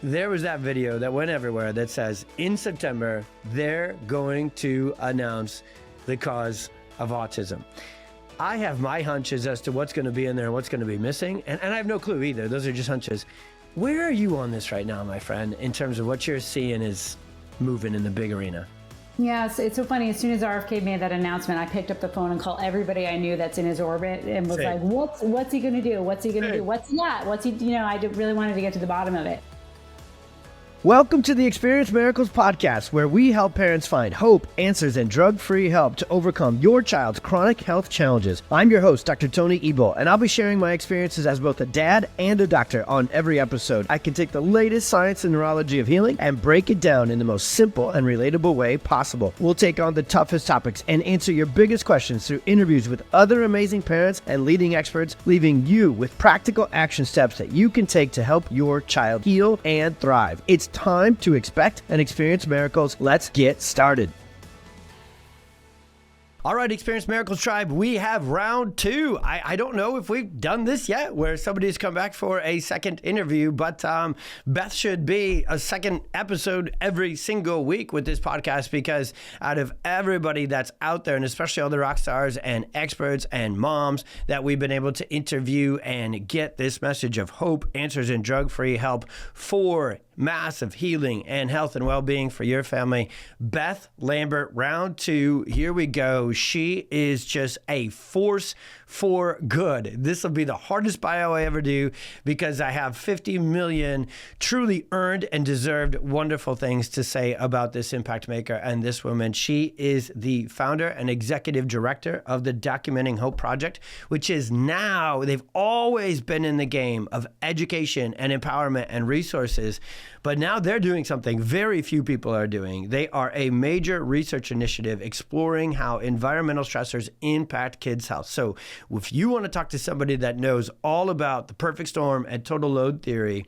there was that video that went everywhere that says in September, they're going to announce the cause of autism. I have my hunches as to what's going to be in there and what's going to be missing, and I have no clue either. Those are just hunches. Where are you on this right now, my friend, in terms of what you're seeing is moving in the big arena? Yeah, it's so funny. As soon as RFK made that announcement, I picked up the phone and called everybody I knew that's in his orbit and was like, what's he going to do? What's he going to do? What's that? What's he, I really wanted to get to the bottom of it. Welcome to the Experience Miracles podcast, where we help parents find hope, answers, and drug-free help to overcome your child's chronic health challenges. I'm your host, Dr. Tony Ebel, and I'll be sharing my experiences as both a dad and a doctor on every episode. I can take the latest science and neurology of healing and break it down in the most simple and relatable way possible. We'll take on the toughest topics and answer your biggest questions through interviews with other amazing parents and leading experts, leaving you with practical action steps that you can take to help your child heal and thrive. It's time to expect and experience miracles. Let's get started. All right, Experience Miracles Tribe, we have round two. I don't know if we've done this yet, where somebody's come back for a second interview, but Beth should be a second episode every single week with this podcast, because out of everybody that's out there, and especially all the rock stars and experts and moms that we've been able to interview and get this message of hope, answers, and drug-free help for massive healing and health and well-being for your family. Beth Lambert, round two. Here we go. She is just a force for good. This will be the hardest bio I ever do, because I have 50 million truly earned and deserved wonderful things to say about this impact maker and this woman. She is the founder and executive director of the Documenting Hope Project, which is now, they've always been in the game of education and empowerment and resources, but now they're doing something very few people are doing. They are a major research initiative exploring how environmental stressors impact kids' health. So if you want to talk to somebody that knows all about the perfect storm and total load theory,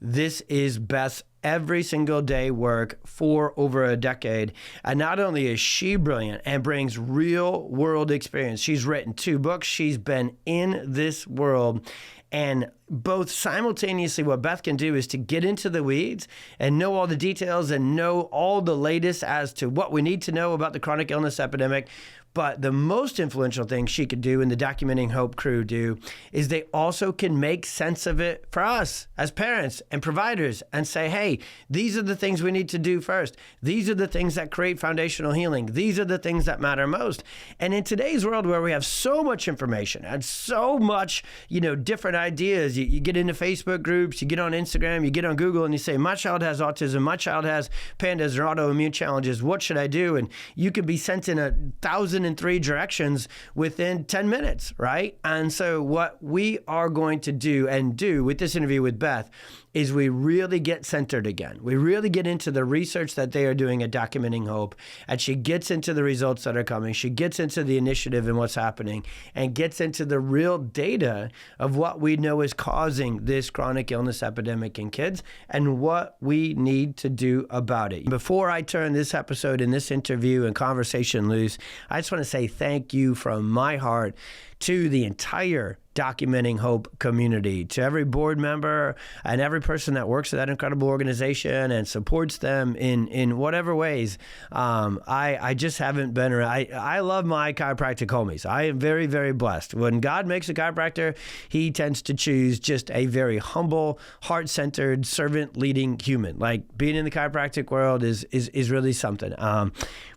this is Beth's every single day work for over a decade. And not only is she brilliant and brings real world experience, she's written 2 books, she's been in this world. And both simultaneously, what Beth can do is to get into the weeds and know all the details and know all the latest as to what we need to know about the chronic illness epidemic. But the most influential thing she could do and the Documenting Hope crew do is they also can make sense of it for us as parents and providers and say, hey, these are the things we need to do first. These are the things that create foundational healing. These are the things that matter most. And in today's world where we have so much information and so much, different ideas, you get into Facebook groups, you get on Instagram, you get on Google, and you say, my child has autism, my child has pandas or autoimmune challenges, what should I do? And you could be sent in 1,003 directions within 10 minutes, right? And so what we are going to do with this interview with Beth is we really get centered again. We really get into the research that they are doing at Documenting Hope, and she gets into the results that are coming. She gets into the initiative and what's happening, and gets into the real data of what we know is causing this chronic illness epidemic in kids and what we need to do about it. Before I turn this episode and this interview and conversation loose, I just want to say thank you from my heart to the entire Documenting Hope community, to every board member and every person that works at that incredible organization and supports them in whatever ways. I just haven't been around. I love my chiropractic homies. I am very, very blessed. When God makes a chiropractor, he tends to choose just a very humble, heart-centered, servant-leading human. Like, being in the chiropractic world is really something.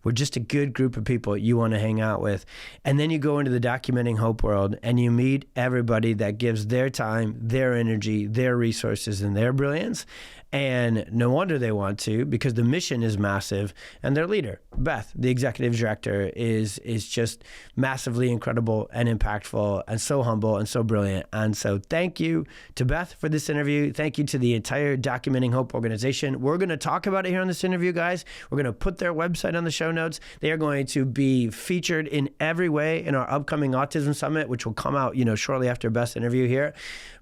We're just a good group of people you want to hang out with. And then you go into the Documenting Hope world and you meet everybody that gives their time, their energy, their resources, and their brilliance. And no wonder they want to, because the mission is massive, and their leader, Beth, the executive director, is just massively incredible and impactful and so humble and so brilliant. And so thank you to Beth for this interview. Thank you to the entire Documenting Hope organization. We're going to talk about it here on this interview, guys. We're going to put their website on the show notes. They are going to be featured in every way in our upcoming Autism Summit, which will come out, shortly after Beth's interview here.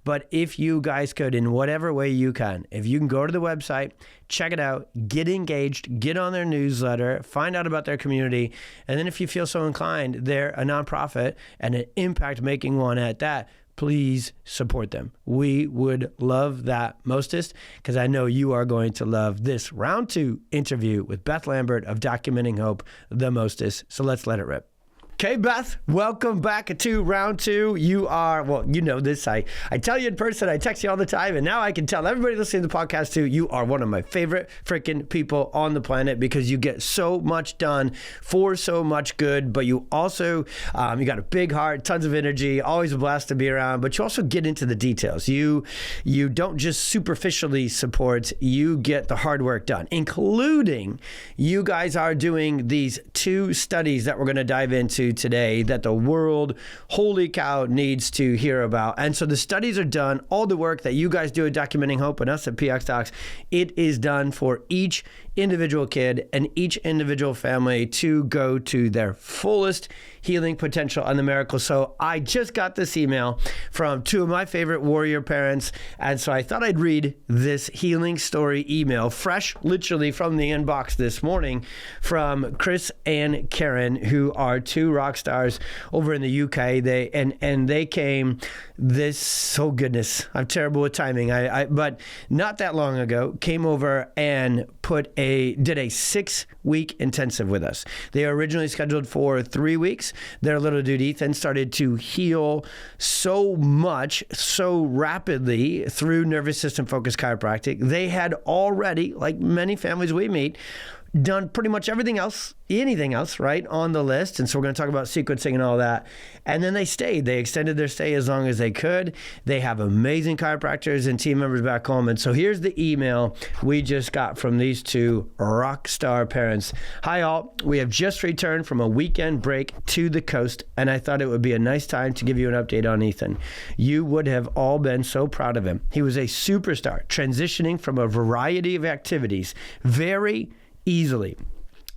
But if you guys could, in whatever way you can, if you can go to the website, check it out, get engaged, get on their newsletter, find out about their community, and then if you feel so inclined, they're a nonprofit and an impact-making one at that. please support them. We would love that mostest, because I know you are going to love this round 2 interview with Beth Lambert of Documenting Hope the mostest. So let's let it rip. Okay, Beth, welcome back to round 2. You are, well, you know this. I tell you in person, I text you all the time, and now I can tell everybody listening to the podcast too, you are one of my favorite freaking people on the planet, because you get so much done for so much good, but you also, you got a big heart, tons of energy, always a blast to be around, but you also get into the details. You don't just superficially support, you get the hard work done, including you guys are doing these 2 studies that we're going to dive into today that the world, holy cow, needs to hear about. And so the studies are done. All the work that you guys do at Documenting Hope and us at PX Docs, it is done for each individual kid and each individual family to go to their fullest healing potential and the miracle. So I just got this email from 2 of my favorite warrior parents, and so I thought I'd read this healing story email, fresh literally from the inbox this morning, from Chris and Karen, who are 2 rock stars over in the UK. They came this, oh goodness, I'm terrible with timing. But not that long ago, came over and did a 6-week intensive with us. They were originally scheduled for 3 weeks. Their little dude Ethan started to heal so much, so rapidly through nervous system focused chiropractic. They had already, like many families we meet, done pretty much everything else, anything else, right, on the list. And so we're going to talk about sequencing and all that. And then they stayed. They extended their stay as long as they could. They have amazing chiropractors and team members back home. And so here's the email we just got from these 2 rock star parents. Hi, all. We have just returned from a weekend break to the coast, and I thought it would be a nice time to give you an update on Ethan. You would have all been so proud of him. He was a superstar, transitioning from a variety of activities very easily.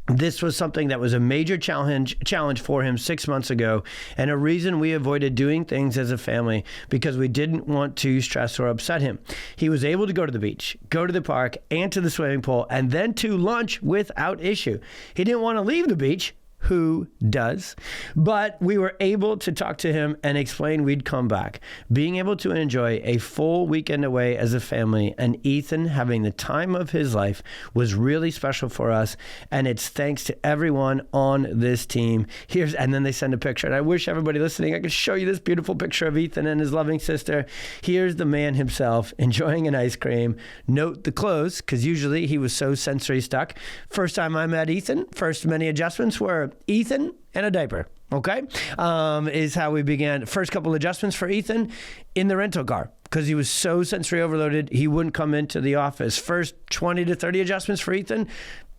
This was something that was a major challenge for him 6 months ago, and a reason we avoided doing things as a family, because we didn't want to stress or upset him. He was able to go to the beach, go to the park, and to the swimming pool, and then to lunch without issue. He didn't want to leave the beach. Who does? But we were able to talk to him and explain we'd come back. Being able to enjoy a full weekend away as a family and Ethan having the time of his life was really special for us. And it's thanks to everyone on this team. And then they send a picture. And I wish everybody listening, I could show you this beautiful picture of Ethan and his loving sister. Here's the man himself enjoying an ice cream. Note the clothes, because usually he was so sensory stuck. First time I met Ethan, first many adjustments were Ethan and a diaper, okay, is how we began. First couple adjustments for Ethan in the rental car, because he was so sensory overloaded, he wouldn't come into the office. First 20 to 30 adjustments for Ethan,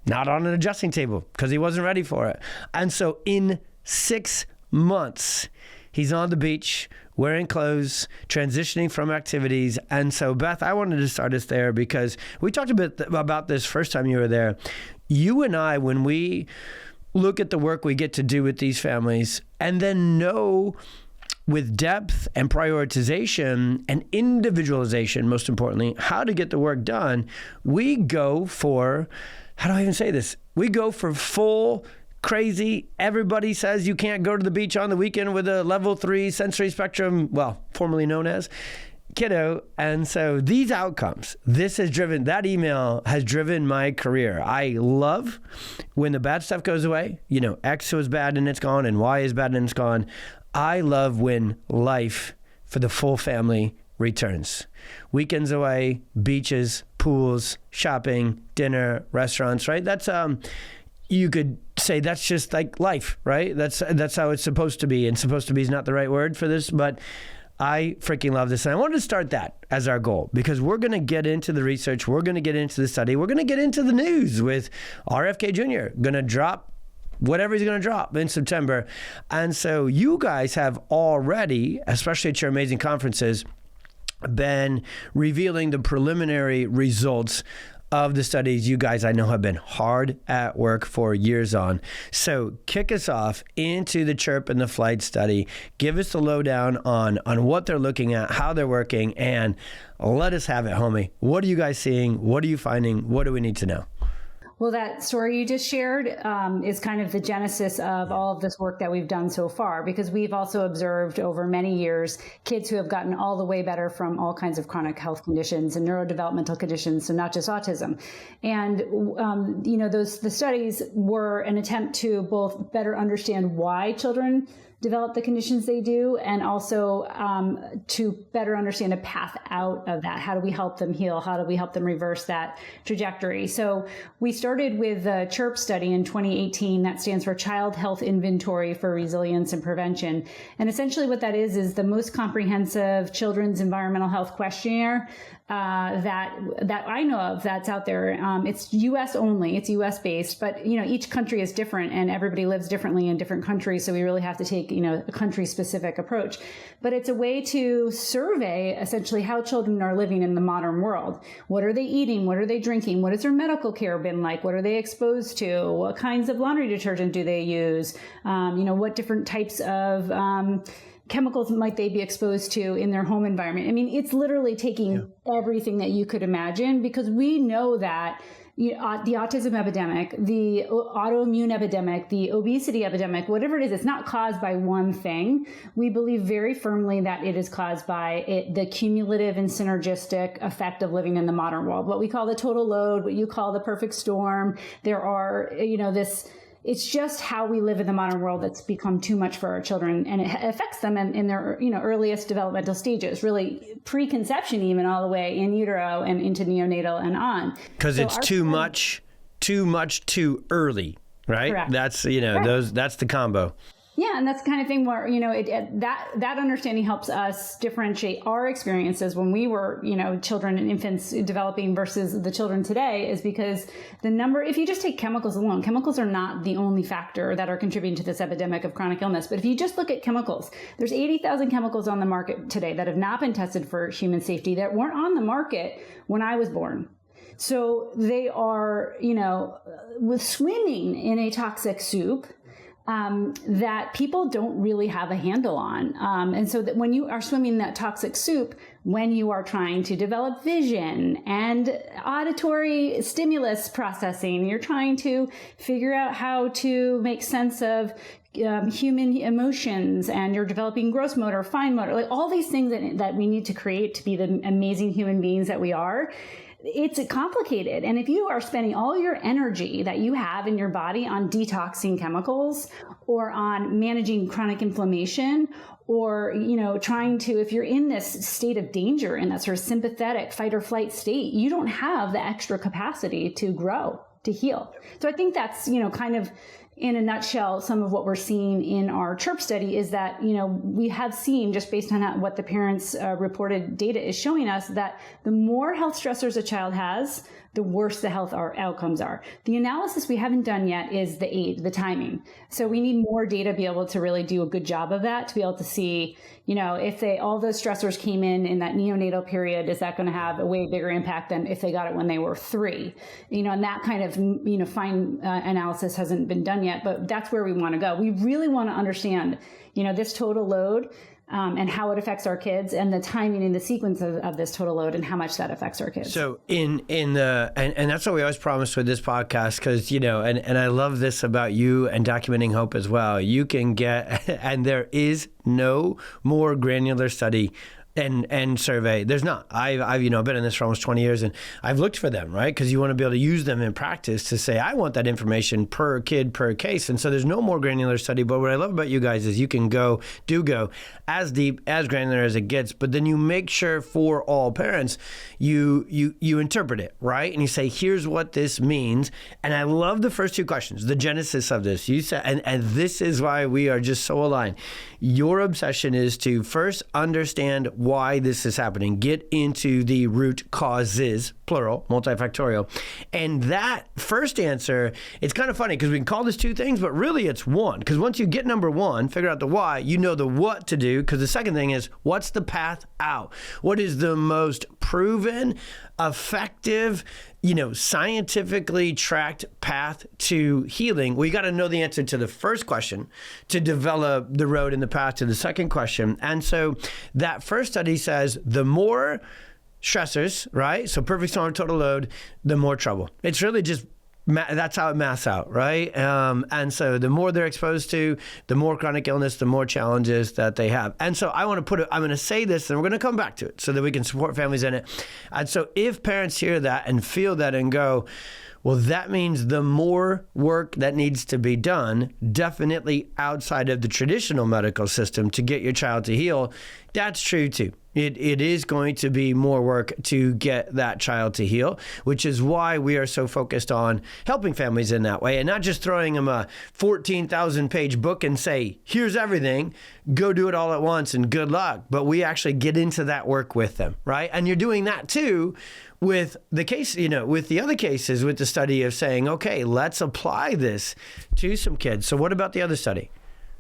not on an adjusting table, because he wasn't ready for it. And so in 6 months, he's on the beach, wearing clothes, transitioning from activities. And so, Beth, I wanted to start us there, because we talked a bit about this first time you were there. You and I, when we look at the work we get to do with these families, and then know with depth and prioritization and individualization, most importantly, how to get the work done, we go for, how do I even say this? We go for full crazy. Everybody says you can't go to the beach on the weekend with a level 3 sensory spectrum, well, formerly known as kiddo. And so these outcomes, that email has driven my career. I love when the bad stuff goes away. You know, X was bad and it's gone, and Y is bad and it's gone. I love when life for the full family returns. Weekends away, beaches, pools, shopping, dinner, restaurants, right? That's, you could say that's just like life, right? That's how it's supposed to be. And supposed to be is not the right word for this, but I freaking love this. And I wanted to start that as our goal, because we're going to get into the research. We're going to get into the study. We're going to get into the news with RFK Jr. going to drop whatever he's going to drop in September. And so you guys have already, especially at your amazing conferences, been revealing the preliminary results of the studies you guys, I know, have been hard at work for years on. So kick us off into the CHIRP and the FLIGHT study. Give us the lowdown on what they're looking at, how they're working, and let us have it, homie. What are you guys seeing? What are you finding? What do we need to know? Well, that story you just shared is kind of the genesis of all of this work that we've done so far, because we've also observed over many years kids who have gotten all the way better from all kinds of chronic health conditions and neurodevelopmental conditions, so not just autism. And, the studies were an attempt to both better understand why children develop the conditions they do, and also to better understand a path out of that. How do we help them heal? How do we help them reverse that trajectory? So we started with the CHIRP study in 2018. That stands for Child Health Inventory for Resilience and Prevention. And essentially what that is the most comprehensive children's environmental health questionnaire that I know of that's out there. It's U.S. only. It's U.S. based, but each country is different, and everybody lives differently in different countries. So we really have to take a country specific approach. But it's a way to survey essentially how children are living in the modern world. What are they eating? What are they drinking? What has their medical care been like? What are they exposed to? What kinds of laundry detergent do they use? What different types of chemicals might they be exposed to in their home environment? I mean, it's literally taking everything that you could imagine, because we know that the autism epidemic, the autoimmune epidemic, the obesity epidemic, whatever it is, it's not caused by one thing. We believe very firmly that it is caused by the cumulative and synergistic effect of living in the modern world, what we call the total load, what you call the perfect storm. There are, it's just how we live in the modern world that's become too much for our children, and it affects them in their earliest developmental stages, really preconception, even all the way in utero and into neonatal and on. Because it's too much too early, right? Correct. That's that's the combo. Yeah, and that's the kind of thing where that understanding helps us differentiate our experiences when we were children and infants developing versus the children today, is because if you just take chemicals alone, chemicals are not the only factor that are contributing to this epidemic of chronic illness. But if you just look at chemicals, there's 80,000 chemicals on the market today that have not been tested for human safety, that weren't on the market when I was born. So they are with swimming in a toxic soup that people don't really have a handle on. And so that when you are swimming that toxic soup, when you are trying to develop vision and auditory stimulus processing, you're trying to figure out how to make sense of human emotions, and you're developing gross motor, fine motor, like all these things that we need to create to be the amazing human beings that we are. It's complicated. And if you are spending all your energy that you have in your body on detoxing chemicals, or on managing chronic inflammation, or, trying to, if you're in this state of danger, in that sort of sympathetic fight or flight state, you don't have the extra capacity to grow, to heal. So I think that's, kind of in a nutshell, some of what we're seeing in our CHIRP study is that, we have seen, just based on what the parents' reported data is showing us, that the more health stressors a child has, the worse the health outcomes are. The analysis we haven't done yet is the age, the timing. So we need more data to be able to really do a good job of that, to be able to see, if all those stressors came in that neonatal period, is that going to have a way bigger impact than if they got it when they were 3? And that kind of, fine analysis hasn't been done yet, but that's where we want to go. We really want to understand, this total load, and how it affects our kids, and the timing and the sequence of this total load, and how much that affects our kids. So and that's what we always promise with this podcast, because, and I love this about you and Documenting Hope as well. You can get, and there is no more granular study and survey. There's not. I've been in this for almost 20 years, and I've looked for them, right? Because you want to be able to use them in practice to say, I want that information per kid, per case. And so there's no more granular study. But what I love about you guys is you can go as deep, as granular as it gets, but then you make sure for all parents, you interpret it, right? And you say, here's what this means. And I love the first 2 questions, the genesis of this. You said, and this is why we are just so aligned. Your obsession is to first understand why this is happening, get into the root causes, plural, multi-factorial. And that first answer, it's kind of funny because we can call this 2 things, but really it's 1. Because once you get number 1, figure out the why, you know the what to do. Because the second thing is, what's the path out? What is the most proven, effective, scientifically tracked path to healing? Well, you got to know the answer to the first question to develop the road and the path to the second question. And so that first study says the more stressors, right? So perfect storm, total load, the more trouble. It's really just that's how it masks out, right? And so the more they're exposed to, the more chronic illness, the more challenges that they have. And so I'm going to say this, and we're going to come back to it so that we can support families in it. And so if parents hear that and feel that and go, well, that means the more work that needs to be done, definitely outside of the traditional medical system to get your child to heal, that's true too. It is going to be more work to get that child to heal, which is why we are so focused on helping families in that way and not just throwing them a 14,000 page book and say, here's everything, go do it all at once and good luck. But we actually get into that work with them, right? And you're doing that too with the case, with the other cases, with the study of saying, okay, let's apply this to some kids. So what about the other study?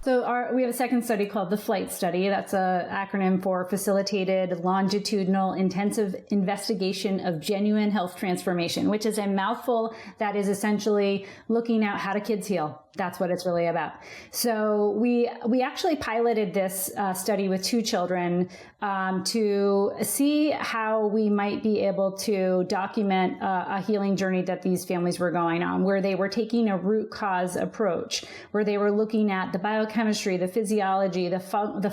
So we have a second study called the FLIGHT study. That's an acronym for Facilitated Longitudinal Intensive Investigation of Genuine Health Transformation, which is a mouthful that is essentially looking at how do kids heal. That's what it's really about. So we actually piloted this study with 2 children to see how we might be able to document a healing journey that these families were going on, where they were taking a root cause approach, where they were looking at the biochemistry, the physiology, the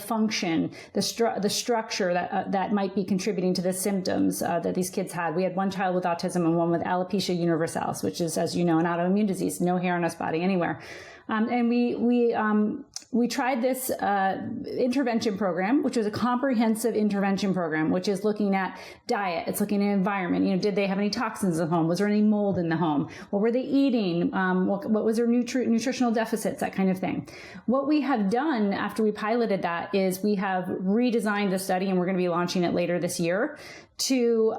function, the structure that might be contributing to the symptoms that these kids had. We had one child with autism and one with alopecia universalis, which is, as you know, an autoimmune disease, no hair on his body anywhere. And we tried this intervention program, which was a comprehensive intervention program, which is looking at diet. It's looking at environment. Did they have any toxins in the home? Was there any mold in the home? What were they eating? What was their nutritional deficits? That kind of thing. What we have done after we piloted that is we have redesigned the study, and we're going to be launching it later this year, to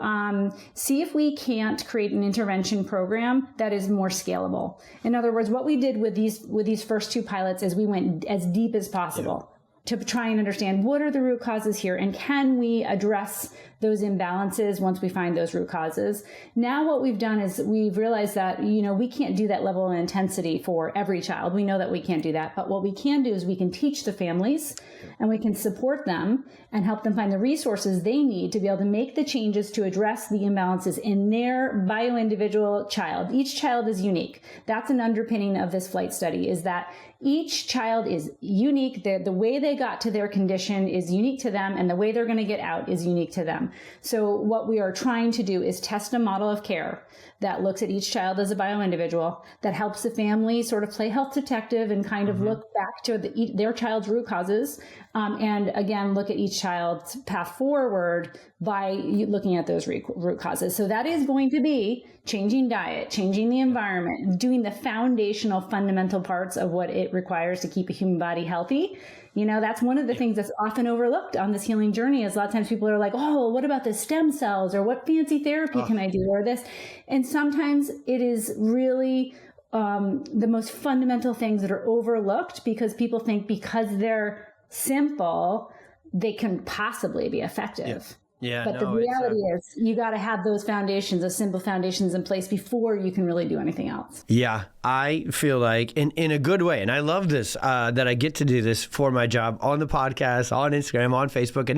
see if we can't create an intervention program that is more scalable. In other words, what we did with these first 2 pilots is we went as deep as possible to try and understand what are the root causes here and can we address those imbalances once we find those root causes. Now what we've done is we've realized that, we can't do that level of intensity for every child. We know that we can't do that. But what we can do is we can teach the families and we can support them and help them find the resources they need to be able to make the changes to address the imbalances in their bio-individual child. Each child is unique. That's an underpinning of this FLIGHT study, is that each child is unique. The way they got to their condition is unique to them, and the way they're going to get out is unique to them. So what we are trying to do is test a model of care that looks at each child as a bio-individual, that helps the family sort of play health detective and kind of look back to their child's root causes, and again, look at each child's path forward by looking at those root causes. So that is going to be changing diet, changing the environment, doing the foundational fundamental parts of what it requires to keep a human body healthy. That's one of the things that's often overlooked on this healing journey is a lot of times people are like, oh, what about the stem cells, or what fancy therapy can I do, or this? And sometimes it is really the most fundamental things that are overlooked because people think because they're simple, they can possibly be effective. Yeah, but the reality is you got to have those foundations, those simple foundations in place before you can really do anything else. Yeah, I feel like in a good way. And I love this, that I get to do this for my job on the podcast, on Instagram, on Facebook.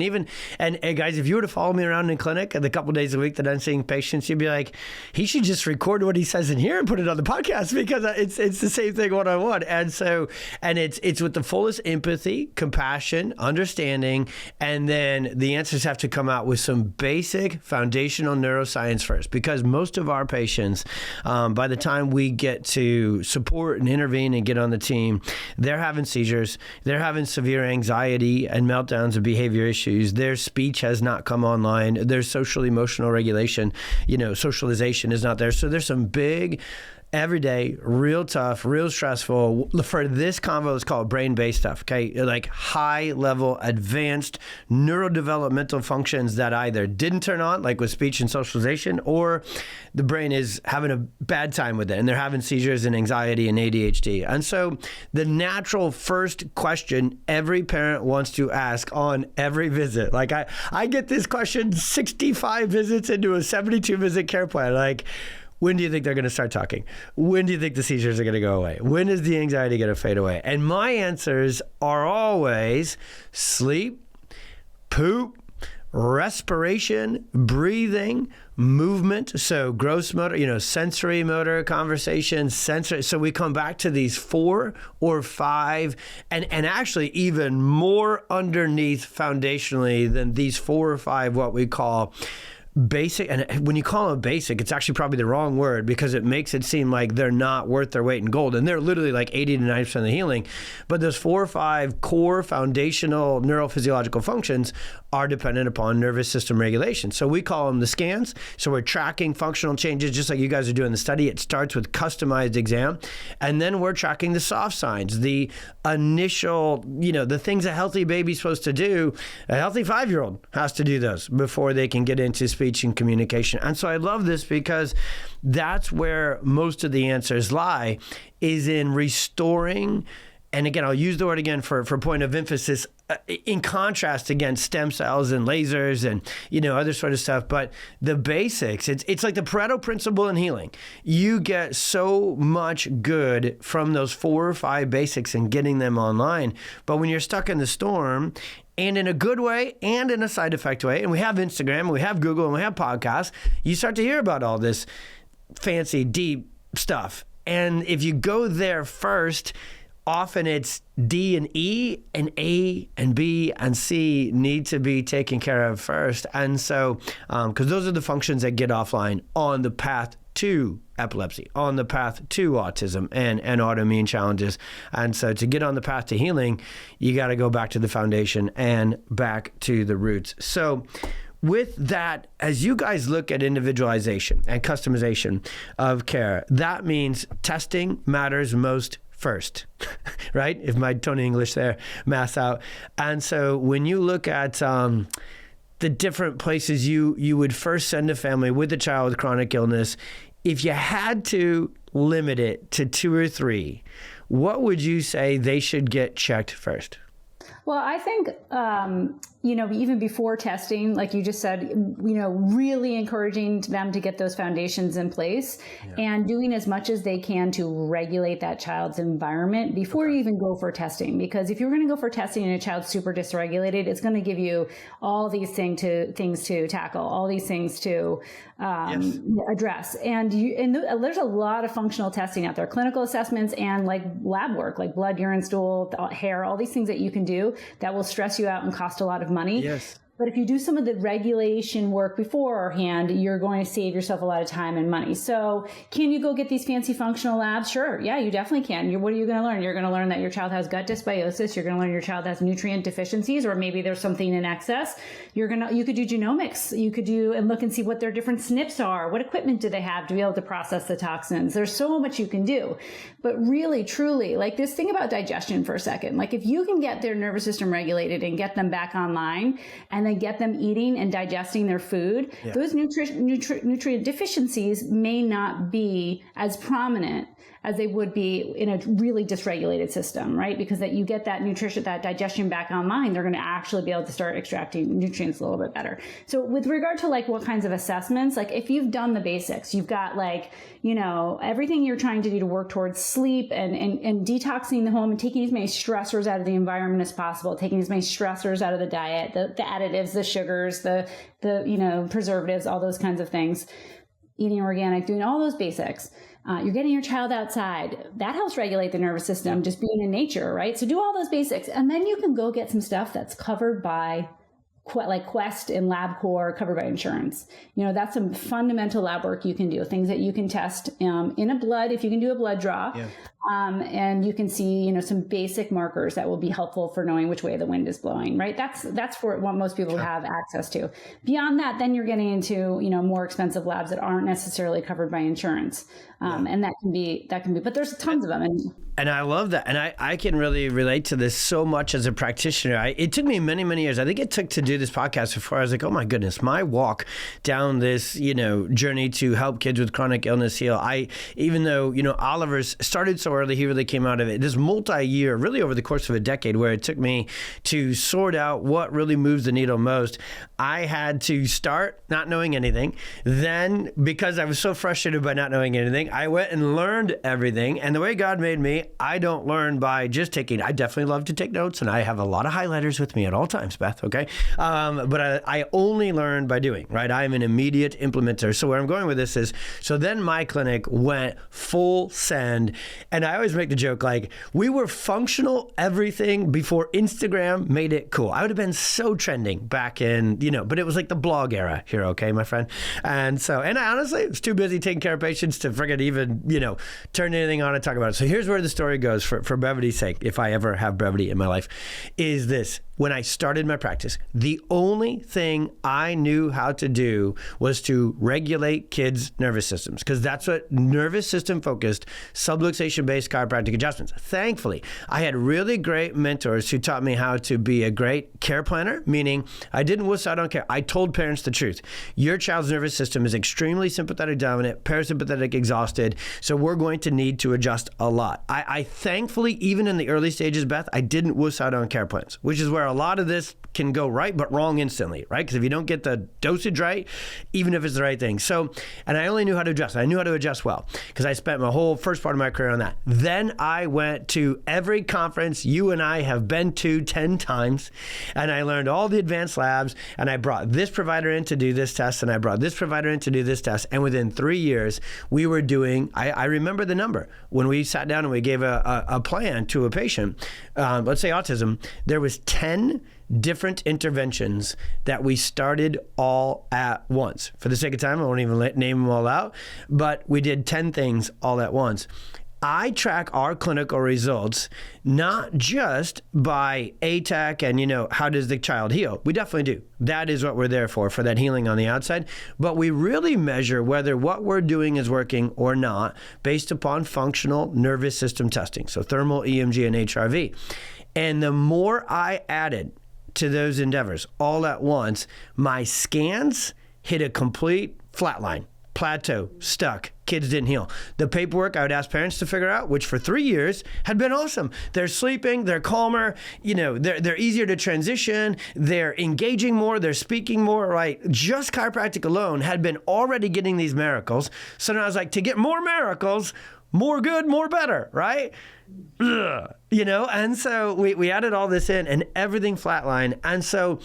And guys, if you were to follow me around in clinic the couple days a week that I'm seeing patients, you'd be like, he should just record what he says in here and put it on the podcast because it's the same thing one-on-one. And it's with the fullest empathy, compassion, understanding, and then the answers have to come out with some basic foundational neuroscience first, because most of our patients, by the time we get to support and intervene and get on the team, they're having seizures, they're having severe anxiety and meltdowns of behavior issues, their speech has not come online, their social emotional regulation, socialization is not there. So there's some big, everyday, real tough, real stressful. For this convo, it's called brain-based stuff, okay? Like high-level, advanced neurodevelopmental functions that either didn't turn on, like with speech and socialization, or the brain is having a bad time with it, and they're having seizures and anxiety and ADHD. And so the natural first question every parent wants to ask on every visit, like I get this question 65 visits into a 72-visit care plan, like, when do you think they're going to start talking? When do you think the seizures are going to go away? When is the anxiety going to fade away? And my answers are always sleep, poop, respiration, breathing, movement, so gross motor, sensory motor conversation, sensory. So we come back to these 4 or 5, and actually even more underneath foundationally than these 4 or 5, what we call basic. And when you call them basic, it's actually probably the wrong word, because it makes it seem like they're not worth their weight in gold, and they're literally like 80 to 90% of the healing. But those 4 or 5 core foundational neurophysiological functions are dependent upon nervous system regulation. So we call them the scans. So we're tracking functional changes, just like you guys are doing the study. It starts with customized exam, and then we're tracking the soft signs, the initial, the things a healthy baby's supposed to do. A healthy 5-year-old has to do those before they can get into speech and communication. And so I love this, because that's where most of the answers lie, is in restoring. And again, I'll use the word again for point of emphasis, in contrast against stem cells and lasers and, other sort of stuff. But the basics, it's like the Pareto principle in healing. You get so much good from those 4 or 5 basics and getting them online. But when you're stuck in the storm, and in a good way and in a side effect way, and we have Instagram, and we have Google, and we have podcasts, you start to hear about all this fancy, deep stuff. And if you go there first, often it's D and E, and A and B and C need to be taken care of first. And so, because those are the functions that get offline on the path to epilepsy, on the path to autism and autoimmune challenges. And so to get on the path to healing, you got to go back to the foundation and back to the roots. So with that, as you guys look at individualization and customization of care, that means testing matters most first, right? If my Tony English there, maths out. And so when you look at the different places you would first send a family with a child with chronic illness, if you had to limit it to 2 or 3, what would you say they should get checked first? Well, I think, even before testing, like you just said, really encouraging them to get those foundations in place and doing as much as they can to regulate that child's environment before you even go for testing. Because if you're going to go for testing and a child's super dysregulated, it's going to give you all these things to tackle, all these things to address. And there's a lot of functional testing out there, clinical assessments and like lab work, like blood, urine, stool, hair, all these things that you can do that will stress you out and cost a lot of money. Yes. But if you do some of the regulation work beforehand, you're going to save yourself a lot of time and money. So can you go get these fancy functional labs? Sure. Yeah, you definitely can. What are you going to learn? You're going to learn that your child has gut dysbiosis. You're going to learn your child has nutrient deficiencies, or maybe there's something in excess. You could do genomics. You could do and look and see what their different SNPs are. What equipment do they have to be able to process the toxins? There's so much you can do. But really, truly, like this thing about digestion for a second, like if you can get their nervous system regulated and get them back online and then get them eating and digesting their food, those nutrient deficiencies may not be as prominent as they would be in a really dysregulated system, right? Because that you get that nutrition, that digestion back online, they're going to actually be able to start extracting nutrients a little bit better. So with regard to like what kinds of assessments, like if you've done the basics, you've got like, everything you're trying to do to work towards sleep and detoxing the home and taking as many stressors out of the environment as possible, taking as many stressors out of the diet, the additives, the sugars, the preservatives, all those kinds of things, eating organic, doing all those basics. You're getting your child outside. That helps regulate the nervous system, just being in nature, right? So do all those basics. And then you can go get some stuff that's covered by like Quest and LabCorp, covered by insurance. That's some fundamental lab work you can do, things that you can test in a blood, if you can do a blood draw. Yeah. And you can see, some basic markers that will be helpful for knowing which way the wind is blowing, right? That's for what most people have access to. Beyond that, then you're getting into, more expensive labs that aren't necessarily covered by insurance. And that can be, but there's tons of them. And I love that. And I can really relate to this so much as a practitioner. It took me many, many years. I think it took to do this podcast before I was like, oh my goodness, my walk down this, journey to help kids with chronic illness heal. Even though, Oliver's started so early, he really came out of it. This multi-year, really over the course of a decade, where it took me to sort out what really moves the needle most. I had to start not knowing anything. Then, because I was so frustrated by not knowing anything, I went and learned everything. And the way God made me, I don't learn by just taking. I definitely love to take notes, and I have a lot of highlighters with me at all times, Beth, okay? But I only learn by doing, right? I'm an immediate implementer. So where I'm going with this is, so then my clinic went full send. And I always make the joke, like, we were functional everything before Instagram made it cool. I would have been so trending back in, but it was like the blog era here, okay, my friend? And I honestly was too busy taking care of patients to forget even, turn anything on and talk about it. So here's where the story goes for brevity's sake, if I ever have brevity in my life, is this. When I started my practice, the only thing I knew how to do was to regulate kids' nervous systems, because that's what nervous system focused, subluxation-based chiropractic adjustments. Thankfully, I had really great mentors who taught me how to be a great care planner, meaning I didn't wuss out on care. I told parents the truth. Your child's nervous system is extremely sympathetic dominant, parasympathetic exhausted, so we're going to need to adjust a lot. I thankfully, even in the early stages, Beth, I didn't wuss out on care plans, which is where a lot of this can go right, but wrong instantly, right? Because if you don't get the dosage right, even if it's the right thing. So, and I only knew how to adjust. I knew how to adjust well because I spent my whole first part of my career on that. Then I went to every conference you and I have been to 10 times, and I learned all the advanced labs, and I brought this provider in to do this test, and I brought this provider in to do this test. And within 3 years, we were doing, I remember the number, when we sat down and we gave a plan to a patient, let's say autism, there was 10 different interventions that we started all at once. For the sake of time, I won't even name them all out, but we did 10 things all at once. I track our clinical results not just by ATAC and, how does the child heal? We definitely do. That is what we're there for that healing on the outside. But we really measure whether what we're doing is working or not based upon functional nervous system testing. So thermal, EMG, and HRV. And the more I added to those endeavors all at once, my scans hit a complete flatline, plateau, stuck. Kids didn't heal. The paperwork I would ask parents to figure out, which for 3 years had been awesome. They're sleeping, they're calmer, they're easier to transition, they're engaging more, they're speaking more, right? Just chiropractic alone had been already getting these miracles. So now I was like, to get more miracles, more good, more better, right? And so we added all this in and everything flatlined. And so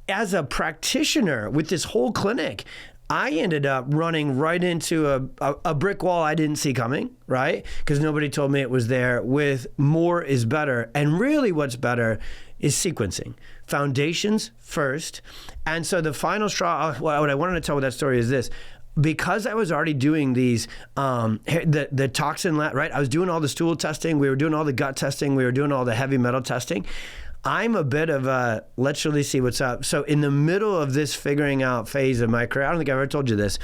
as a practitioner with this whole clinic, I ended up running right into a brick wall I didn't see coming, right? Because nobody told me it was there, with more is better. And really what's better is sequencing. Foundations first. And so the final straw, what I wanted to tell with that story is this. Because I was already doing these, the toxin, right? I was doing all the stool testing. We were doing all the gut testing. We were doing all the heavy metal testing. I'm a bit of a, let's really see what's up. So in the middle of this figuring out phase of my career, I don't think I've ever told you this,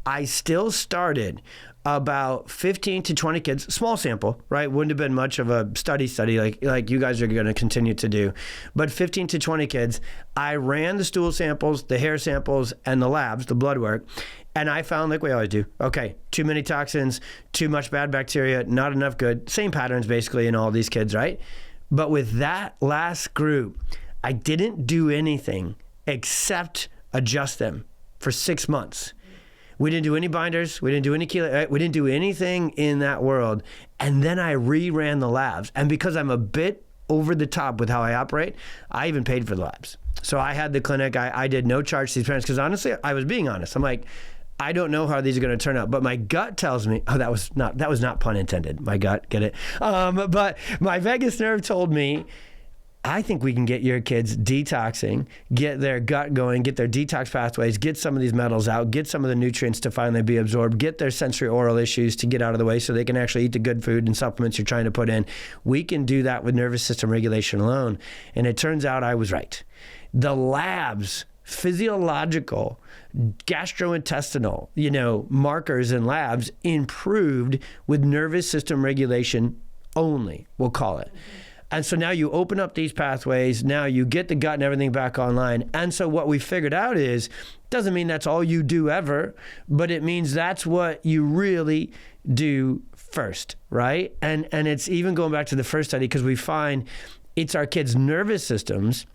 I still started about 15 to 20 kids, small sample, right? Wouldn't have been much of a study like you guys are going to continue to do. But 15 to 20 kids, I ran the stool samples, the hair samples, and the labs, the blood work. And I found, like we always do, okay, too many toxins, too much bad bacteria, not enough good. Same patterns basically in all these kids, right? But with that last group, I didn't do anything except adjust them for 6 months. We didn't do any binders. We didn't do any chelator. We didn't do anything in that world. And then I reran the labs. And because I'm a bit over the top with how I operate, I even paid for the labs. So I had the clinic. I did no charge to these parents because honestly, I was being honest. I'm like, I don't know how these are going to turn out, but my gut tells me, that was not pun intended. My gut, get it? But my vagus nerve told me, I think we can get your kids detoxing, get their gut going, get their detox pathways, get some of these metals out, get some of the nutrients to finally be absorbed, get their sensory oral issues to get out of the way so they can actually eat the good food and supplements you're trying to put in. We can do that with nervous system regulation alone. And it turns out I was right. The labs, physiological, gastrointestinal, markers and labs improved with nervous system regulation only, we'll call it. And so now you open up these pathways, now you get the gut and everything back online. And so what we figured out is, doesn't mean that's all you do ever, but it means that's what you really do first, right? And it's even going back to the first study, because we find it's our kids' nervous systems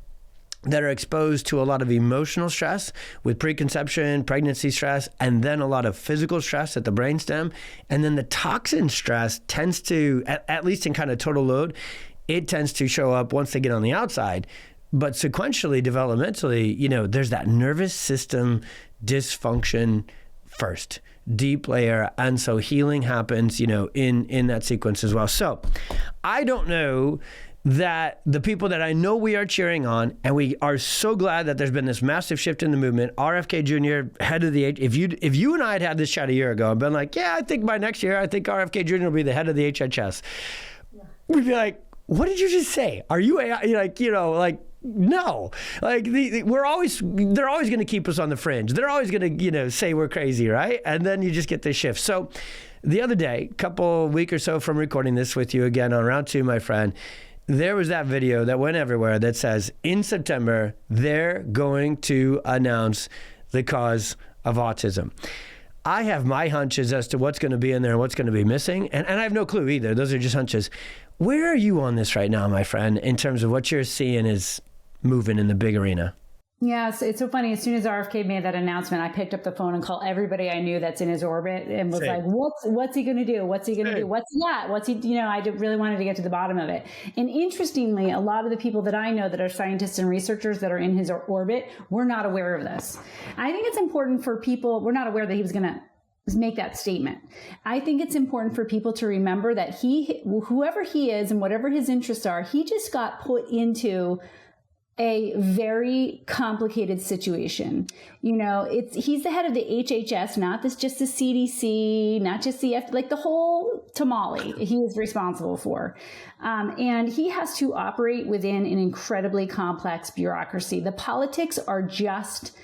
that are exposed to a lot of emotional stress with preconception, pregnancy stress, and then a lot of physical stress at the brainstem. And then the toxin stress tends to, at least in kind of total load, it tends to show up once they get on the outside. But sequentially, developmentally, there's that nervous system dysfunction first, deep layer. And so healing happens, in that sequence as well. So I don't know that the people that I know we are cheering on, and we are so glad that there's been this massive shift in the movement. RFK Jr., head of the if you and I had this chat a year ago and been like, yeah, I think by next year, I think RFK Jr. will be the head of the HHS. Yeah. We'd be like, what did you just say? Are you no, they're always going to keep us on the fringe. They're always going to, say we're crazy, right? And then you just get this shift. So the other day, week or so from recording this with you again on round 2, my friend, there was that video that went everywhere that says in September, they're going to announce the cause of autism. I have my hunches as to what's going to be in there and what's going to be missing. And I have no clue either. Those are just hunches. Where are you on this right now, my friend, in terms of what you're seeing is moving in the big arena? Yeah, it's so funny. As soon as RFK made that announcement, I picked up the phone and called everybody I knew that's in his orbit and was like, what's he going to do? What's he going to do? What's that? What's he, I really wanted to get to the bottom of it. And interestingly, a lot of the people that I know that are scientists and researchers that are in his orbit were not aware of this. I think it's important for people, we're not aware that he was going to make that statement. I think it's important for people to remember that whoever he is and whatever his interests are, he just got put into a very complicated situation. He's the head of the HHS, not just the CDC, not just the the whole tamale he is responsible for. And he has to operate within an incredibly complex bureaucracy. The politics are just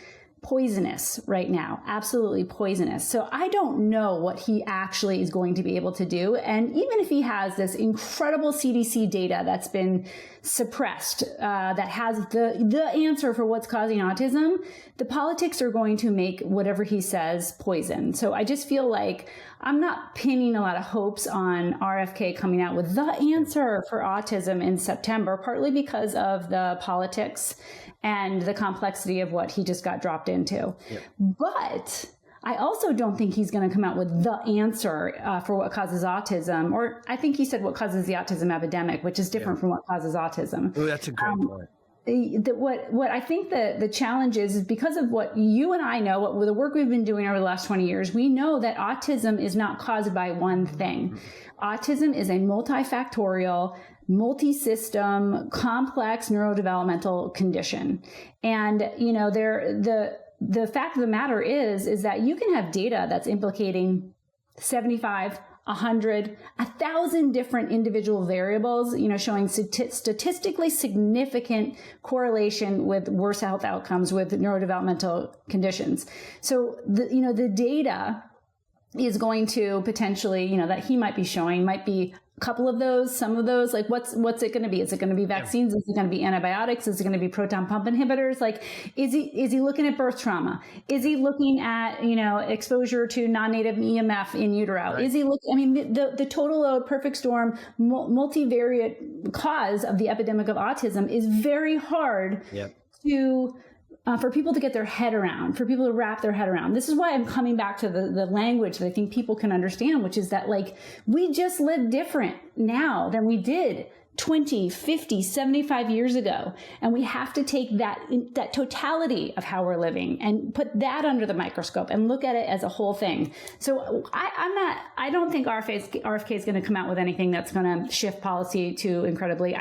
poisonous right now, absolutely poisonous. So I don't know what he actually is going to be able to do. And even if he has this incredible CDC data that's been suppressed, that has the answer for what's causing autism, the politics are going to make whatever he says poison. So I just feel like I'm not pinning a lot of hopes on RFK coming out with the answer for autism in September, partly because of the politics and the complexity of what he just got dropped into. Yep. But I also don't think he's going to come out with the answer for what causes autism, or I think he said what causes the autism epidemic, which is different from what causes autism. Oh, that's a great point. What I think the challenge is because of what you and I know, what the work we've been doing over the last 20 years, we know that autism is not caused by one thing. Autism is a multi-factorial, multi-system, complex neurodevelopmental condition. And, the fact of the matter is that you can have data that's implicating 75, 100, 1,000 different individual variables, showing statistically significant correlation with worse health outcomes with neurodevelopmental conditions. So the data is going to potentially, that he might be showing might be a couple of those, some of those, like what's it going to be? Is it going to be vaccines? Is it going to be antibiotics? Is it going to be proton pump inhibitors? Like, is he looking at birth trauma? Is he looking at, exposure to non-native EMF in utero? Right. Is he the total load, perfect storm, multivariate cause of the epidemic of autism is very hard to for people to get their head around, for people to wrap their head around. This is why I'm coming back to the language that I think people can understand, which is that we just live different now than we did 20, 50, 75 years ago. And we have to take that totality of how we're living and put that under the microscope and look at it as a whole thing. So I don't think RFK is going to come out with anything that's going to shift policy too incredibly.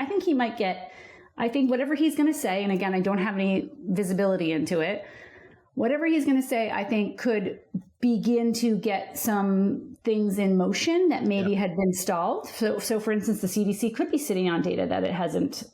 I think whatever he's going to say, and again, I don't have any visibility into it, whatever he's going to say, I think could begin to get some things in motion that maybe had been stalled. So for instance, the CDC could be sitting on data that it hasn't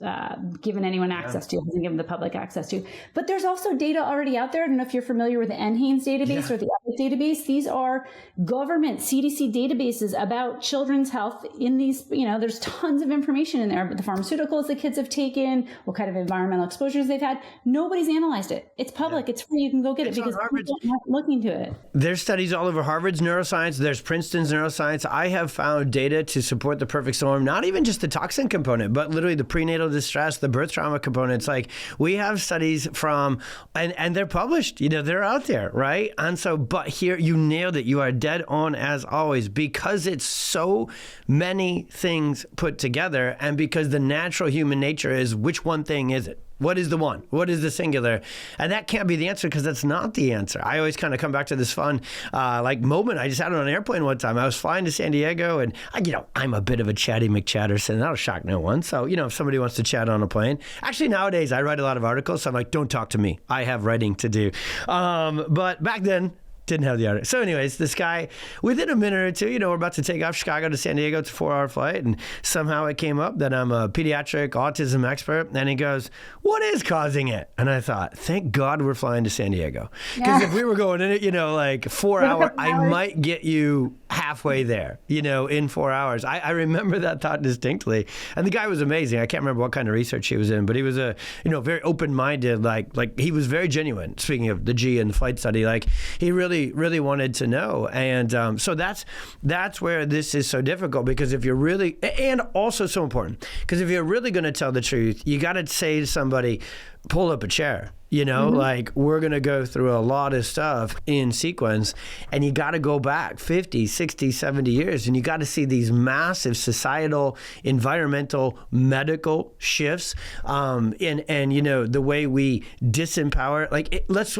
given anyone access to, hasn't given the public access to. But there's also data already out there. I don't know if you're familiar with the NHANES database or the Ebel database. These are government CDC databases about children's health in these, there's tons of information in there, but the pharmaceuticals that kids have taken, what kind of environmental exposures they've had. Nobody's analyzed it. It's public. It's free. You can go get it because people aren't looking to it. There's studies all over Harvard's neuroscience. There's Princeton instance, neuroscience, I have found data to support the perfect storm, not even just the toxin component, but literally the prenatal distress, the birth trauma components. Like we have studies from, and they're published, they're out there, right? And so, but here you nailed it. You are dead on as always, because it's so many things put together, and because the natural human nature is, which one thing is it? What is the one? What is the singular? And that can't be the answer, because that's not the answer. I always kind of come back to this fun moment. I just had it on an airplane one time. I was flying to San Diego, and I'm a bit of a chatty McChatterson. That'll shock no one. So, if somebody wants to chat on a plane. Actually, nowadays, I write a lot of articles, so I'm like, don't talk to me. I have writing to do. But back then, didn't have the article. So anyways, this guy, within a minute or two, we're about to take off Chicago to San Diego. It's a 4-hour flight. And somehow it came up that I'm a pediatric autism expert. And he goes, what is causing it? And I thought, thank God we're flying to San Diego. Because if we were going in it, like 4 hours, I might get you halfway there, in 4 hours. I remember that thought distinctly. And the guy was amazing. I can't remember what kind of research he was in, but he was a, very open-minded, like he was very genuine. Speaking of the G and the flight study, like he really wanted to know. And so that's where this is so difficult, because if you're really, and also so important, because if you're really going to tell the truth, you got to say to somebody, pull up a chair. Like we're going to go through a lot of stuff in sequence, and you got to go back 50, 60, 70 years, and you got to see these massive societal, environmental, medical shifts. And the way we disempower,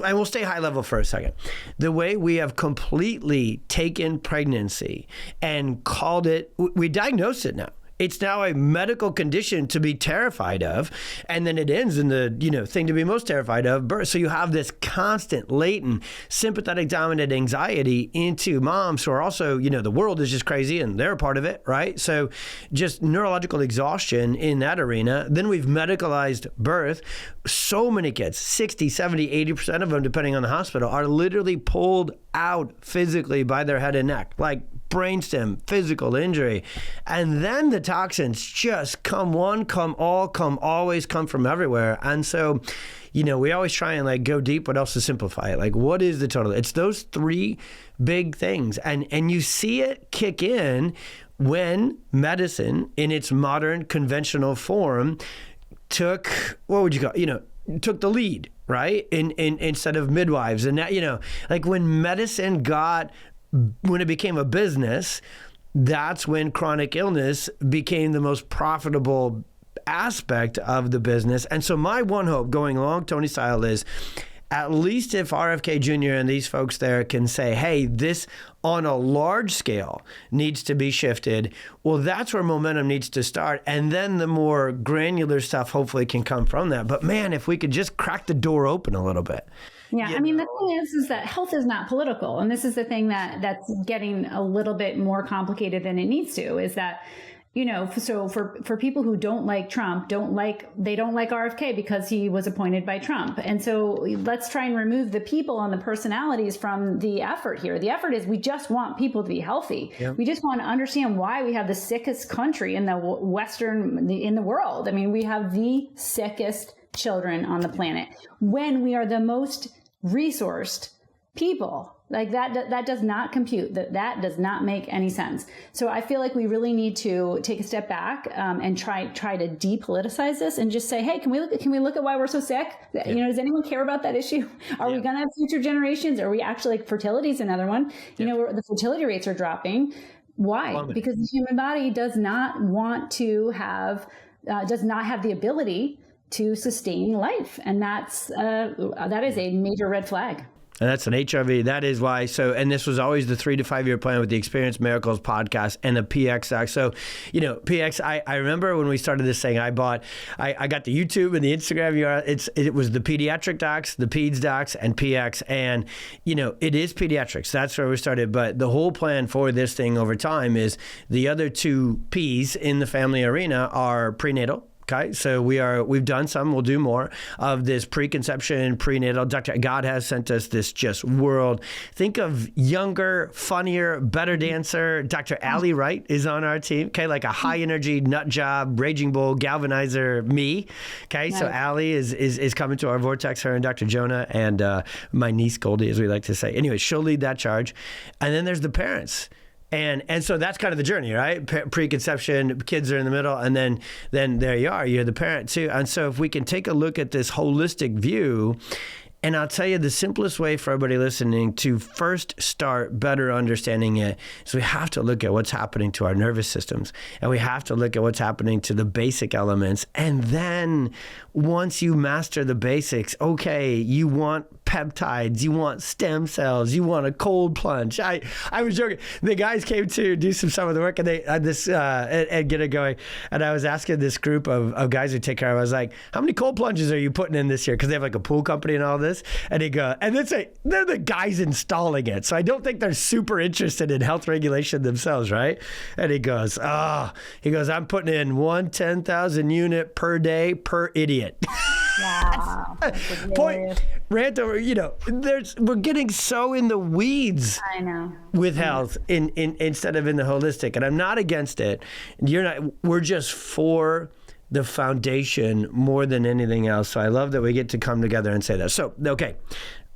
I will stay high level for a second. The way we have completely taken pregnancy and called it, we diagnose it now. It's now a medical condition to be terrified of, and then it ends in the thing to be most terrified of, birth. So you have this constant, latent, sympathetic dominant anxiety into moms who are also, the world is just crazy and they're a part of it, right? So just neurological exhaustion in that arena. Then we've medicalized birth. So many kids, 60, 70, 80% of them, depending on the hospital, are literally pulled out physically by their head and neck, like brainstem, physical injury. And then the toxins just come one, come all, come always, come from everywhere. And so, we always try and go deep, but also simplify it. Like, what is the total? It's those three big things. And you see it kick in when medicine in its modern conventional form took, took the lead, right? Instead of midwives. And that, when it became a business, that's when chronic illness became the most profitable aspect of the business. And so my one hope going along Tony style is, at least if RFK Jr. and these folks there can say, hey, this on a large scale needs to be shifted, well, that's where momentum needs to start. And then the more granular stuff hopefully can come from that. But man, if we could just crack the door open a little bit. Yeah, the thing is that health is not political. And this is the thing that's getting a little bit more complicated than it needs to, is that, so for people who don't like Trump, they don't like RFK because he was appointed by Trump. And so let's try and remove the people and the personalities from the effort here. The effort is, we just want people to be healthy. Yep. We just want to understand why we have the sickest country in the in the world. I mean, we have the sickest children on the planet when we are the most resourced people. Like that does not compute. That does not make any sense. So I feel like we really need to take a step back and try to depoliticize this and just say, hey, can we look at why we're so sick? Yeah. Does anyone care about that issue? Are we going to have future generations? Are we actually, fertility is another one. The fertility rates are dropping. Why? Because the human body does not want to have, does not have the ability to sustain life. And that is a major red flag. And that's an HRV. That is why. So, and this was always the 3 to 5 year plan with the Experience Miracles podcast and the PX doc. So, PX, I remember when we started this thing, I got the YouTube and the Instagram. It was the pediatric docs, the peds docs, and PX. And, it is pediatrics. That's where we started. But the whole plan for this thing over time is the other two Ps in the family arena are prenatal. Okay, so we've done some, we'll do more of this preconception, prenatal. God has sent us this just world. Think of younger, funnier, better dancer. Dr. Allie Wright is on our team. Okay, like a high energy, nut job, raging bull, galvanizer, me. Okay, nice. So Allie is coming to our vortex, her and Dr. Jonah and my niece Goldie, as we like to say. Anyway, she'll lead that charge. And then there's the parents. And so that's kind of the journey, right? Preconception, kids are in the middle, and then there you are, you're the parent too. And so if we can take a look at this holistic view, and I'll tell you the simplest way for everybody listening to first start better understanding it is we have to look at what's happening to our nervous systems, and we have to look at what's happening to the basic elements. And then once you master the basics, okay, you want peptides, you want stem cells, you want a cold plunge. I was joking. The guys came to do some of the work, and they and get it going. And I was asking this group of guys who take care of it, I was like, how many cold plunges are you putting in this year? Because they have like a pool company and all this. And they go, and they're the guys installing it. So I don't think they're super interested in health regulation themselves, right? And he goes, I'm putting in 10,000 unit per day per idiot. Wow. Point, rant over, we're getting so in the weeds. I know. With health instead of in the holistic. And I'm not against it. We're just for the foundation more than anything else. So I love that we get to come together and say that. So, okay,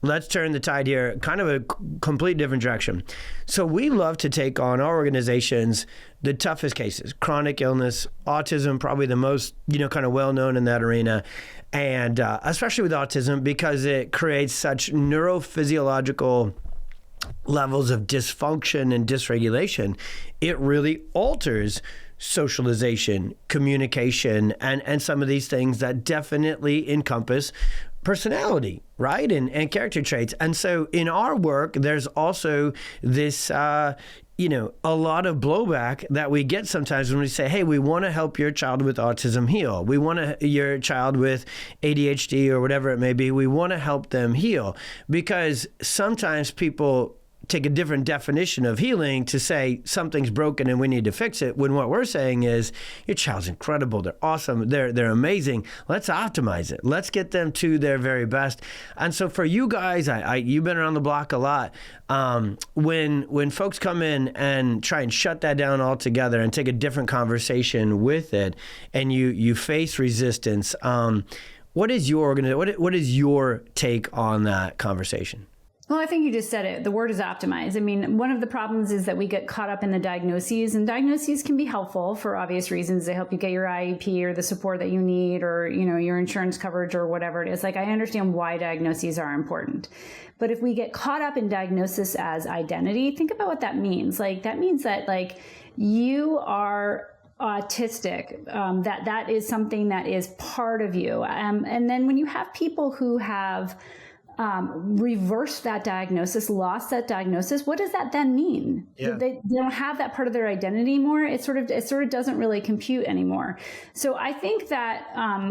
let's turn the tide here, kind of a complete different direction. So we love to take on our organizations the toughest cases, chronic illness, autism, probably the most, kind of well-known in that arena. And especially with autism, because it creates such neurophysiological levels of dysfunction and dysregulation, it really alters socialization, communication, and some of these things that definitely encompass personality, right? And character traits. And so in our work, there's also this, a lot of blowback that we get sometimes when we say, hey, we want to help your child with autism heal. We want your child with ADHD or whatever it may be. We want to help them heal, because sometimes people take a different definition of healing to say something's broken and we need to fix it, when what we're saying is your child's incredible, they're awesome, they're amazing, let's optimize it, let's get them to their very best. And so for you guys, you've been around the block a lot, when folks come in and try and shut that down altogether and take a different conversation with it, and you face resistance, what is your take on that conversation? Well, I think you just said it. The word is optimize. I mean, one of the problems is that we get caught up in the diagnoses, and diagnoses can be helpful for obvious reasons. They help you get your IEP or the support that you need, or, your insurance coverage or whatever it is. Like, I understand why diagnoses are important. But if we get caught up in diagnosis as identity, think about what that means. Like, that means that, you are autistic, that is something that is part of you. And then when you have people who have reversed that diagnosis, lost that diagnosis, what does that then mean? Yeah. They don't have that part of their identity anymore. It sort of doesn't really compute anymore. So I think that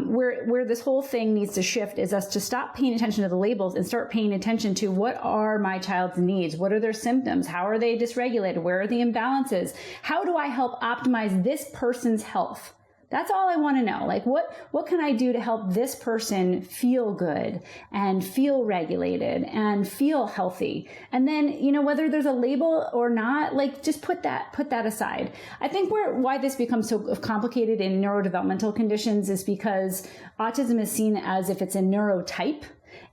where this whole thing needs to shift is us to stop paying attention to the labels and start paying attention to what are my child's needs? What are their symptoms? How are they dysregulated? Where are the imbalances? How do I help optimize this person's health? That's all I want to know. Like, what can I do to help this person feel good and feel regulated and feel healthy? And then, whether there's a label or not, just put that aside. I think why this becomes so complicated in neurodevelopmental conditions is because autism is seen as if it's a neurotype,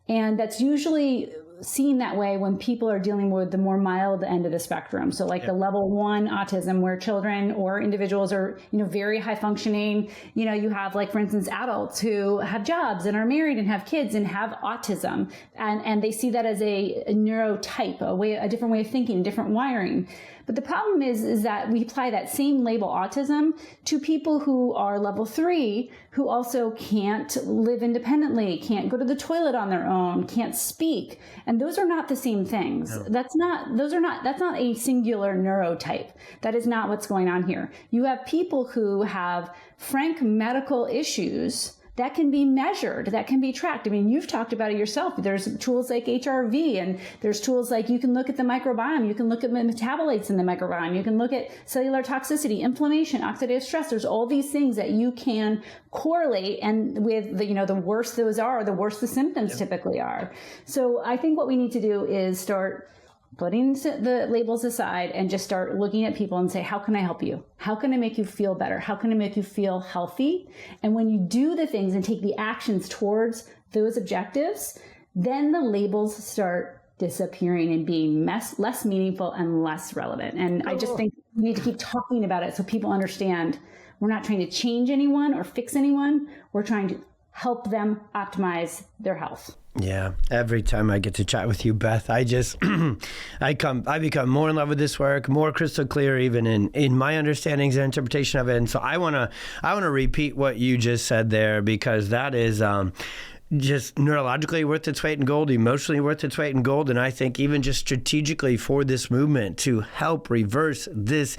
and that's usually seen that way when people are dealing with the more mild end of the spectrum. So the level 1 autism, where children or individuals are, very high functioning. You have, for instance, adults who have jobs and are married and have kids and have autism. And they see that as a neurotype, a different way of thinking, different wiring. But the problem is that we apply that same label autism to people who are level 3, who also can't live independently, can't go to the toilet on their own, can't speak. And those are not the same things. No. That's not a singular neurotype. That is not what's going on here. You have people who have frank medical issues that can be measured, that can be tracked. I mean, you've talked about it yourself. There's tools like HRV, and there's tools like you can look at the microbiome, you can look at metabolites in the microbiome, you can look at cellular toxicity, inflammation, oxidative stress. There's all these things that you can correlate, and with the worse those are, the worse the symptoms typically are. So I think what we need to do is start putting the labels aside and just start looking at people and say, how can I help you? How can I make you feel better? How can I make you feel healthy? And when you do the things and take the actions towards those objectives, then the labels start disappearing and being less meaningful and less relevant. And I just think we need to keep talking about it so people understand we're not trying to change anyone or fix anyone. We're trying to help them optimize their health. Yeah. Every time I get to chat with you, Beth, I just, I become more in love with this work, more crystal clear, even in my understandings and interpretation of it. And so I want to repeat what you just said there, because that is, just neurologically worth its weight in gold, emotionally worth its weight in gold. And I think even just strategically for this movement to help reverse this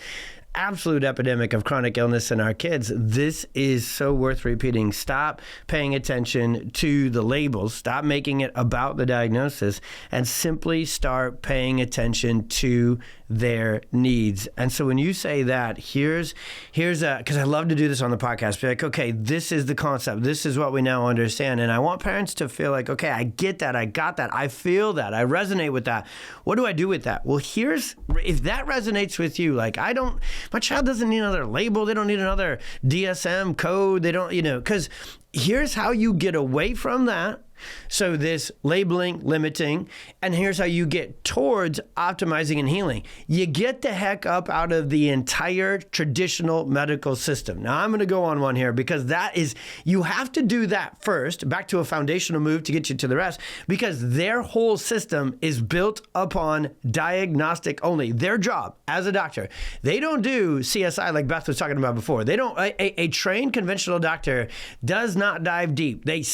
absolute epidemic of chronic illness in our kids, this is so worth repeating. Stop paying attention to the labels, stop making it about the diagnosis, and simply start paying attention to their needs. And so when you say that, here's because I love to do this on the podcast, be like, okay, this is the concept, this is what we now understand. And I want parents to feel like, okay, I get that, I got that, I feel that, I resonate with that. What do I do with that? Well, if that resonates with you, like my child doesn't need another label, they don't need another DSM code, they don't, because here's how you get away from that. So this labeling, limiting, and here's how you get towards optimizing and healing. You get the heck up out of the entire traditional medical system. Now I'm going to go on one here, because you have to do that first, back to a foundational move to get you to the rest, because their whole system is built upon diagnostic only. Their job as a doctor, they don't do CSI like Beth was talking about before. They don't, a trained conventional doctor does not dive deep. They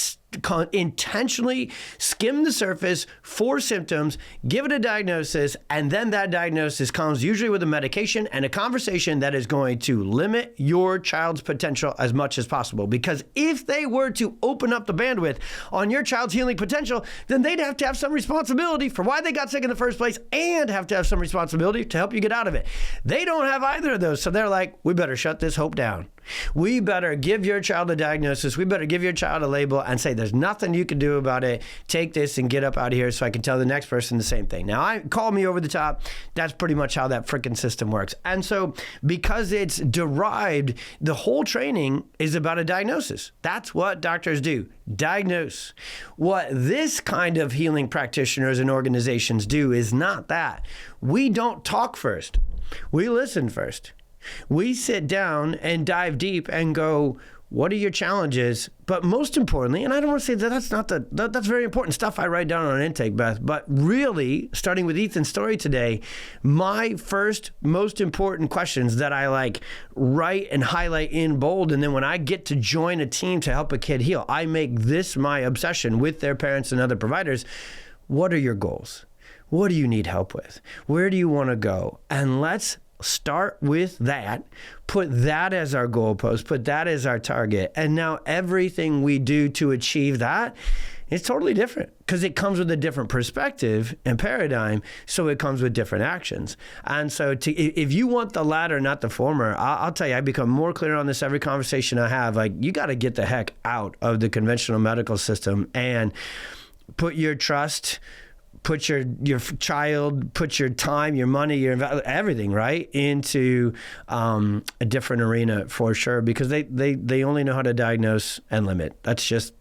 intentionally skim the surface for symptoms, give it a diagnosis, and then that diagnosis comes usually with a medication and a conversation that is going to limit your child's potential as much as possible. Because if they were to open up the bandwidth on your child's healing potential, then they'd have to have some responsibility for why they got sick in the first place and have to have some responsibility to help you get out of it. They don't have either of those. So they're like, we better shut this hope down. We better give your child a diagnosis. We better give your child a label and say, there's nothing you can do about it. Take this and get up out of here so I can tell the next person the same thing. Now, call me over the top. That's pretty much how that freaking system works. And so because it's derived, the whole training is about a diagnosis. That's what doctors do. Diagnose. What this kind of healing practitioners and organizations do is not that. We don't talk first. We listen first. We sit down and dive deep and go, what are your challenges? But most importantly, and I don't want to say that that's very important stuff I write down on an intake, Beth, but really, starting with Ethan's story today, my first most important questions that I write and highlight in bold, and then when I get to join a team to help a kid heal, I make this my obsession with their parents and other providers. What are your goals? What do you need help with? Where do you want to go? And let's start with that, put that as our goalpost, put that as our target. And now everything we do to achieve that is totally different, because it comes with a different perspective and paradigm. So it comes with different actions. And so if you want the latter, not the former, I'll tell you, I become more clear on this every conversation I have. You got to get the heck out of the conventional medical system and put your trust, put your child, put your time, your money, your everything, right, into a different arena for sure, because they only know how to diagnose and limit. That's just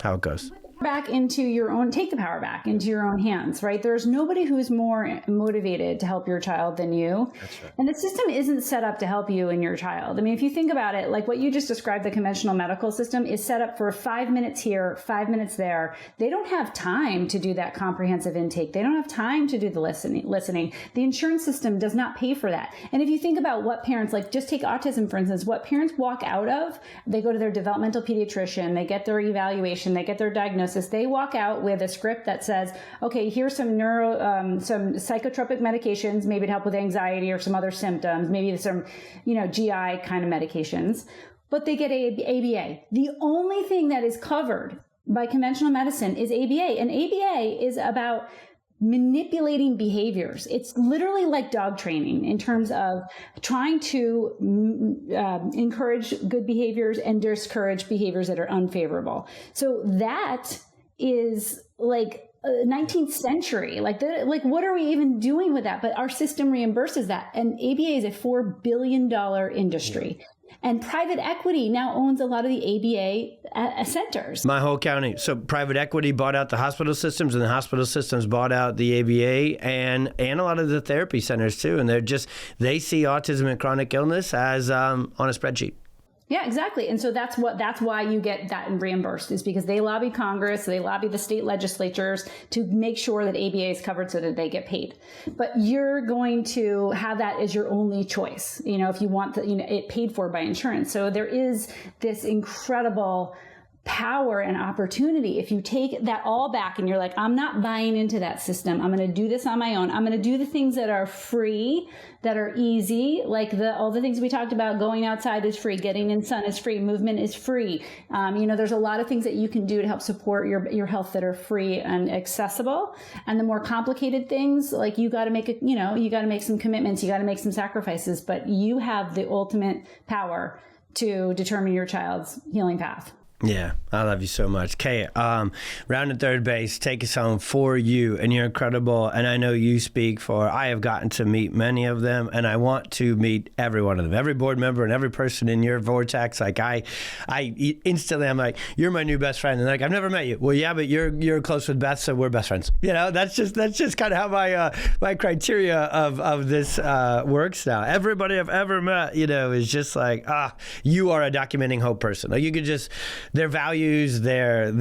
how it goes. Take the power back into your own hands, right? There's nobody who's more motivated to help your child than you. That's right. And the system isn't set up to help you and your child. I mean, if you think about it, like what you just described, the conventional medical system is set up for 5 minutes here, 5 minutes there. They don't have time to do that comprehensive intake. They don't have time to do the listening. The insurance system does not pay for that. And if you think about what parents, just take autism, for instance, what parents walk out of, they go to their developmental pediatrician, they get their evaluation, they get their diagnosis. They walk out with a script that says, okay, here's some some psychotropic medications, maybe to help with anxiety or some other symptoms, maybe some, GI kind of medications, but they get ABA. The only thing that is covered by conventional medicine is ABA, and ABA is about manipulating behaviors. It's literally like dog training in terms of trying to encourage good behaviors and discourage behaviors that are unfavorable. So that is 19th century. What are we even doing with that? But our system reimburses that. And ABA is a $4 billion industry. And private equity now owns a lot of the ABA centers. My whole county. So private equity bought out the hospital systems, and the hospital systems bought out the ABA and a lot of the therapy centers too. And they see autism and chronic illness as on a spreadsheet. Yeah, exactly. And so that's why you get that reimbursed, is because they lobby Congress, they lobby the state legislatures to make sure that ABA is covered so that they get paid. But you're going to have that as your only choice, if you want it paid for by insurance. So there is this incredible power and opportunity if you take that all back and you're like, I'm not buying into that system. I'm going to do this on my own. I'm going to do the things that are free, that are easy, like all the things we talked about. Going outside is free. Getting in sun is free. Movement is free. There's a lot of things that you can do to help support your health that are free and accessible. And the more complicated things, like you got to make you got to make some commitments. You got to make some sacrifices, but you have the ultimate power to determine your child's healing path. Yeah, I love you so much. Kay, round and third base, take us home for you, and you're incredible. And I know you speak for, I have gotten to meet many of them, and I want to meet every one of them, every board member and every person in your vortex. Like I instantly, I'm like, you're my new best friend. And like, I've never met you. Well, yeah, but you're close with Beth, so we're best friends. That's just kind of how my criteria of this works now. Everybody I've ever met, is just like, you are a documenting hope person. Like you could just, their values, their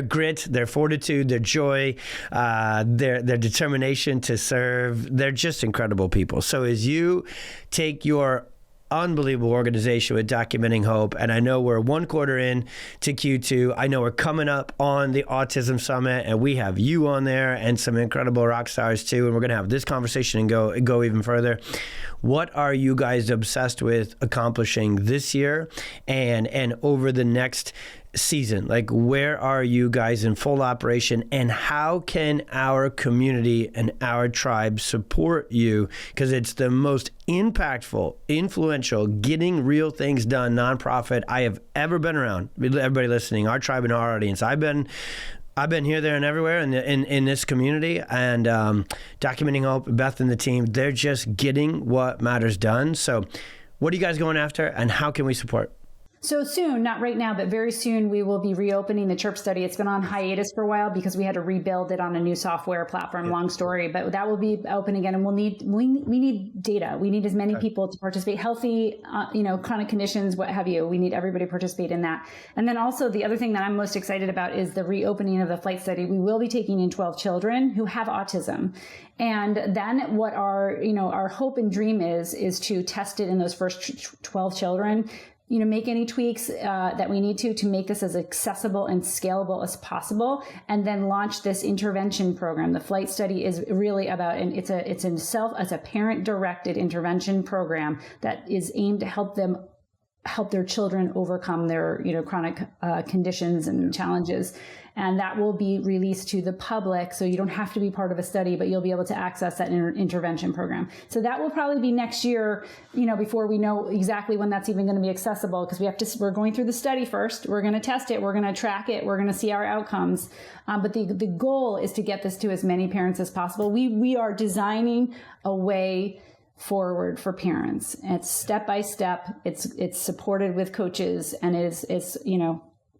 grit, their fortitude, their joy, their determination to serve. They're just incredible people. So as you take your unbelievable organization with Documenting Hope, and I know we're 1 quarter in to Q2. I know we're coming up on the Autism Summit, and we have you on there and some incredible rock stars too, and we're going to have this conversation and go even further. What are you guys obsessed with accomplishing this year and over the next season? Like, where are you guys in full operation, and how can our community and our tribe support you? Because it's the most impactful, influential, getting real things done nonprofit I have ever been around. Everybody listening, our tribe and our audience. I've been here, there, and everywhere in this community, and Documenting Hope, Beth and the team, they're just getting what matters done. So what are you guys going after, and how can we support? So soon, not right now, but very soon, we will be reopening the CHIRP Study. It's been on hiatus for a while because we had to rebuild it on a new software platform. Long story, but that will be open again, and we need data. We need as many people to participate. Healthy, chronic conditions, what have you. We need everybody to participate in that. And then also the other thing that I'm most excited about is the reopening of the FLIGHT study. We will be taking in 12 children who have autism. And then what our hope and dream is to test it in those first 12 children. Make any tweaks that we need to make this as accessible and scalable as possible, and then launch this intervention program. The FLIGHT study is really about, and it's a parent-directed intervention program that is aimed to help their children overcome their chronic conditions and challenges. And that will be released to the public, so you don't have to be part of a study, but you'll be able to access that intervention program. So that will probably be next year, before we know exactly when that's even going to be accessible, because we're going through the study first. We're going to test it. We're going to track it. We're going to see our outcomes. But the goal is to get this to as many parents as possible. We are designing a way forward for parents. It's step by step. It's supported with coaches, and it's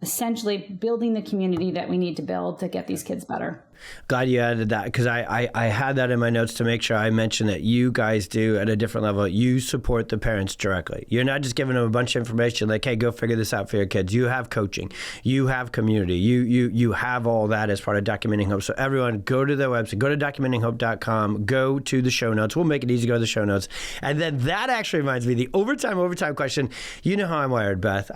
essentially building the community that we need to build to get these kids better. Glad you added that, because I had that in my notes to make sure I mentioned that you guys do at a different level. You support the parents directly. You're not just giving them a bunch of information like, hey, go figure this out for your kids. You have coaching. You have community. You have all that as part of Documenting Hope. So everyone, go to their website, go to documentinghope.com, go to the show notes. We'll make it easy to go to the show notes. And then that actually reminds me, the overtime question. You know how I'm wired, Beth.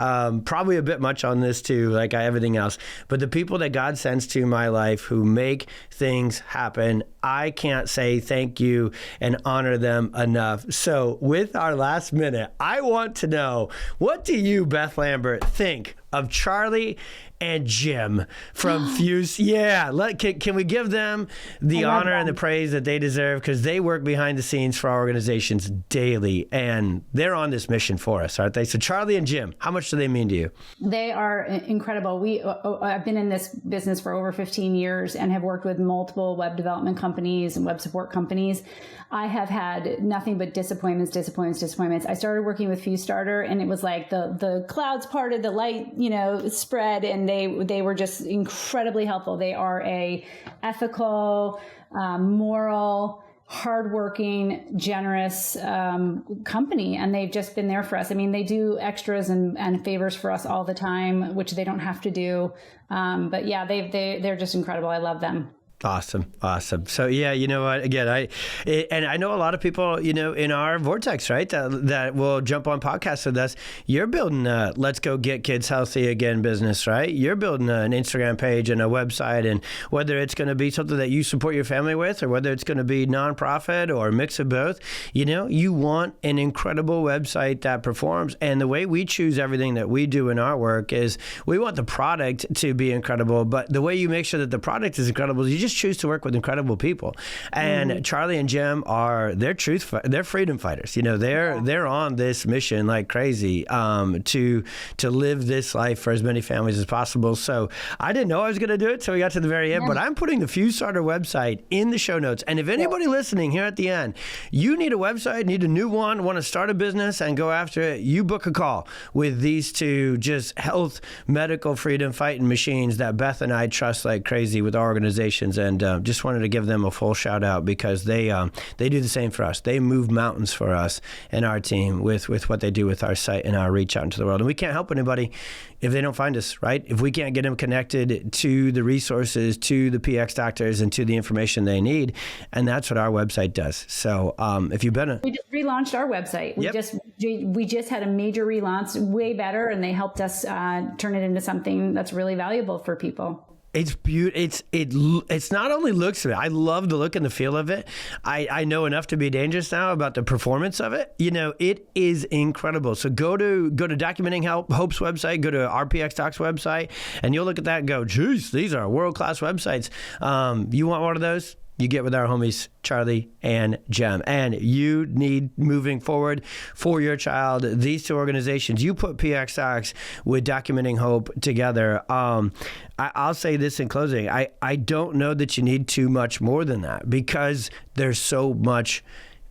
Probably a bit much on this too, like everything else. But the people that God sends to my life who make things happen, I can't say thank you and honor them enough. So with our last minute, I want to know, what do you, Beth Lambert, think of Charlie and Jim from Fuse. Yeah, can we give them the honor and the praise that they deserve, because they work behind the scenes for our organizations daily, and they're on this mission for us, aren't they? So Charlie and Jim, how much do they mean to you? They are incredible. I've been in this business for over 15 years and have worked with multiple web development companies and web support companies. I have had nothing but disappointments. I started working with Fuse Starter, and it was like the clouds parted, the light, spread, and they were just incredibly helpful. They are a ethical, moral, hardworking, generous company, and they've just been there for us. I mean, they do extras and favors for us all the time, which they don't have to do. But yeah, they're just incredible. I love them. Awesome. So yeah, you know what? Again, I know a lot of people, in our vortex, right, that will jump on podcasts with us. You're building a Let's Go Get Kids Healthy Again business, right? You're building an Instagram page and a website, and whether it's going to be something that you support your family with, or whether it's going to be nonprofit or a mix of both, you want an incredible website that performs. And the way we choose everything that we do in our work is we want the product to be incredible, but the way you make sure that the product is incredible is you just choose to work with incredible people. And Charlie and Jim they're freedom fighters. They're on this mission like crazy to live this life for as many families as possible. So I didn't know I was going to do it, so we got to the very end, but I'm putting the Fuse Starter website in the show notes. And if anybody listening here at the end, you need a website, need a new one, want to start a business and go after it, you book a call with these two just health, medical freedom fighting machines that Beth and I trust like crazy with our organizations. And just wanted to give them a full shout out, because they do the same for us. They move mountains for us and our team with what they do with our site and our reach out into the world. And we can't help anybody if they don't find us, right? If we can't get them connected to the resources, to the PX doctors, and to the information they need. And that's what our website does. So if you've been we just relaunched our website. We just had a major relaunch, way better, and they helped us turn it into something that's really valuable for people. It's beautiful. It's not only looks of it. I love the look and the feel of it. I know enough to be dangerous now about the performance of it. It is incredible. So go to Documenting Hope's website, go to RPX Docs website, and you'll look at that and go, geez, these are world-class websites. You want one of those? You get with our homies, Charlie and Jem. And you need, moving forward for your child, these two organizations, you put PX Docs with Documenting Hope together. I'll say this in closing. I don't know that you need too much more than that, because there's so much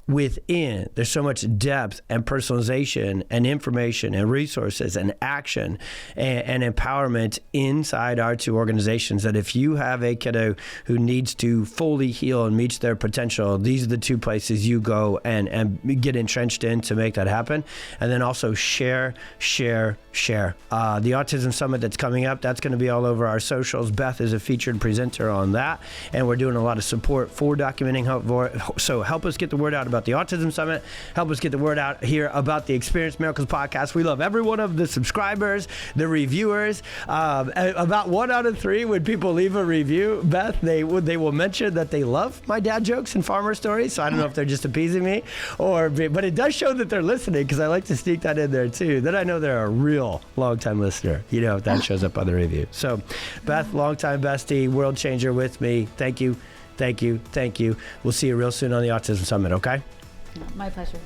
within. There's so much depth and personalization and information and resources and action and empowerment inside our two organizations, that if you have a kiddo who needs to fully heal and meets their potential, these are the two places you go and get entrenched in to make that happen. And then also share. The Autism Summit that's coming up, that's going to be all over our socials. Beth is a featured presenter on that, and we're doing a lot of support for Documenting Hope. So help us get the word out about the Autism Summit. Help us get the word out here about the Experience Miracles podcast. We love every one of the subscribers, the reviewers. About 1 out of 3 when people leave a review, Beth, they will mention that they love my dad jokes and farmer stories. So I don't know if they're just appeasing me, but it does show that they're listening, because I like to sneak that in there too. Then I know they're a real long-time listener. If that shows up on the review. So Beth, long-time bestie, world changer with me. Thank you. We'll see you real soon on the Autism Summit, okay? My pleasure.